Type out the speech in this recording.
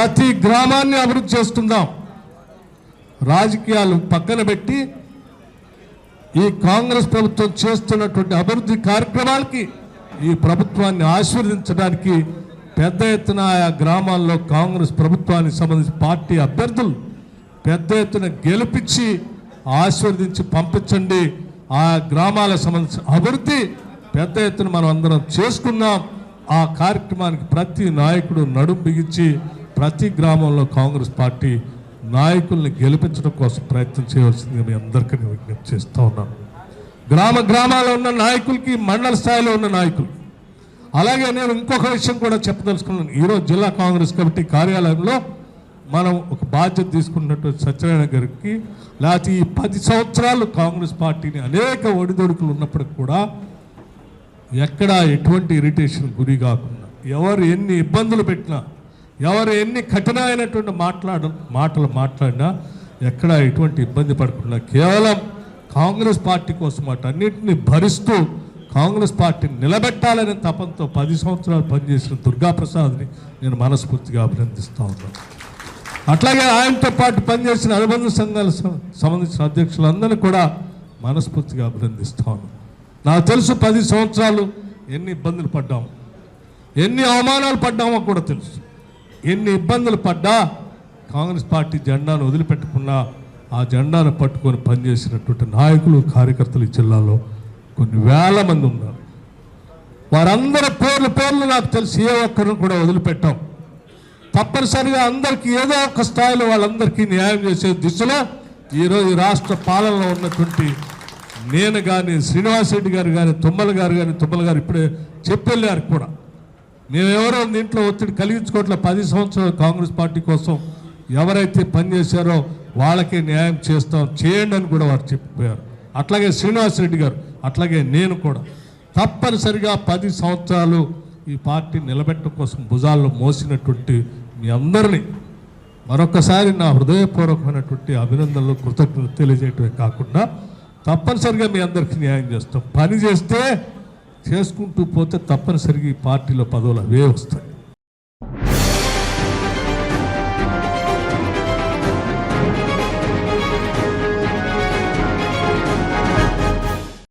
ప్రతి గ్రామాన్ని అభివృద్ధి చేసుకుందాం. రాజకీయాలు పక్కన పెట్టి ఈ కాంగ్రెస్ ప్రభుత్వం చేస్తున్నటువంటి అభివృద్ధి కార్యక్రమాలకి ఈ ప్రభుత్వాన్ని ఆశీర్వదించడానికి పెద్ద ఎత్తున ఆయా గ్రామాల్లో కాంగ్రెస్ ప్రభుత్వానికి సంబంధించి పార్టీ అభ్యర్థులు పెద్ద ఎత్తున గెలిపించి ఆశీర్వదించి పంపించండి. ఆ గ్రామాలకు సంబంధించిన అభివృద్ధి పెద్ద ఎత్తున మనం అందరం చేసుకున్నాం. ఆ కార్యక్రమానికి ప్రతి నాయకుడు నడుం బిగించి ప్రతి గ్రామంలో కాంగ్రెస్ పార్టీ నాయకుల్ని గెలిపించడం కోసం ప్రయత్నం చేయవలసింది మీ అందరికీ విజ్ఞప్తి చేస్తూ ఉన్నాను. గ్రామాల్లో ఉన్న నాయకులకి, మండల స్థాయిలో ఉన్న నాయకులు, అలాగే నేను ఇంకొక విషయం కూడా చెప్పదలుచుకున్నాను. ఈరోజు జిల్లా కాంగ్రెస్ కమిటీ కార్యాలయంలో మనం ఒక బాధ్యత తీసుకున్నటువంటి సత్యనారాయణ గారికి, లేకపోతే ఈ 10 సంవత్సరాలు కాంగ్రెస్ పార్టీని అనేక ఒడిదొడుకులు ఉన్నప్పటికి కూడా ఎక్కడా ఎటువంటి ఇరిటేషన్ గురి కాకుండా, ఎవరు ఎన్ని ఇబ్బందులు పెట్టినా, ఎవరు ఎన్ని కఠినమైనటువంటి మాటలు మాట్లాడినా ఎక్కడా ఎటువంటి ఇబ్బంది పడకుండా కేవలం కాంగ్రెస్ పార్టీ కోసం అన్నింటినీ భరిస్తూ కాంగ్రెస్ పార్టీని నిలబెట్టాలనే తపంతో 10 సంవత్సరాలు పనిచేసిన దుర్గాప్రసాద్ని నేను మనస్ఫూర్తిగా అభినందిస్తూ ఉన్నాను. అట్లాగే ఆయనతో పాటు పనిచేసిన అనుబంధ సంఘాలకు సంబంధించిన అధ్యక్షులందరినీ కూడా మనస్ఫూర్తిగా అభినందిస్తూ ఉన్నాను. నాకు తెలుసు 10 సంవత్సరాలు ఎన్ని ఇబ్బందులు పడ్డాము, ఎన్ని అవమానాలు పడ్డామో కూడా తెలుసు. ఎన్ని ఇబ్బందులు పడ్డా కాంగ్రెస్ పార్టీ జెండాను వదిలిపెట్టకుండా ఆ జెండాను పట్టుకొని పనిచేసినటువంటి నాయకులు, కార్యకర్తలు ఈ జిల్లాలో కొన్ని వేల మంది ఉన్నారు. వారందరి పేర్లు నాకు తెలిసి ఏ ఒక్కరిని కూడా వదిలిపెట్టాం. తప్పనిసరిగా అందరికీ ఏదో ఒక స్థాయిలో వాళ్ళందరికీ న్యాయం చేసే దిశలో ఈరోజు రాష్ట్ర పాలనలో ఉన్నటువంటి నేను కానీ, శ్రీనివాసరెడ్డి గారు కానీ, తుమ్మల గారు ఇప్పుడే చెప్పెళ్ళారు కూడా. మేమెవరో దీంట్లో ఒత్తిడి కలిగించుకోవట్లే. 10 సంవత్సరాలు కాంగ్రెస్ పార్టీ కోసం ఎవరైతే పనిచేశారో వాళ్ళకే న్యాయం చేస్తాం, చేయండి అని కూడా వారు చెప్పిపోయారు. అట్లాగే శ్రీనివాసరెడ్డి గారు, అట్లాగే నేను కూడా తప్పనిసరిగా 10 సంవత్సరాలు ఈ పార్టీ నిలబెట్టడం కోసం భుజాల్లో మోసినటువంటి మీ అందరినీ మరొకసారి నా హృదయపూర్వకమైనటువంటి అభినందనలు, కృతజ్ఞతలు తెలియజేయటమే కాకుండా తప్పనిసరిగా మీ అందరికీ న్యాయం చేస్తాం. పని చేస్తే చేసుకుంటూ పోతే తప్పనిసరిగా ఈ పార్టీలో పదవులు అవే వస్తాయి.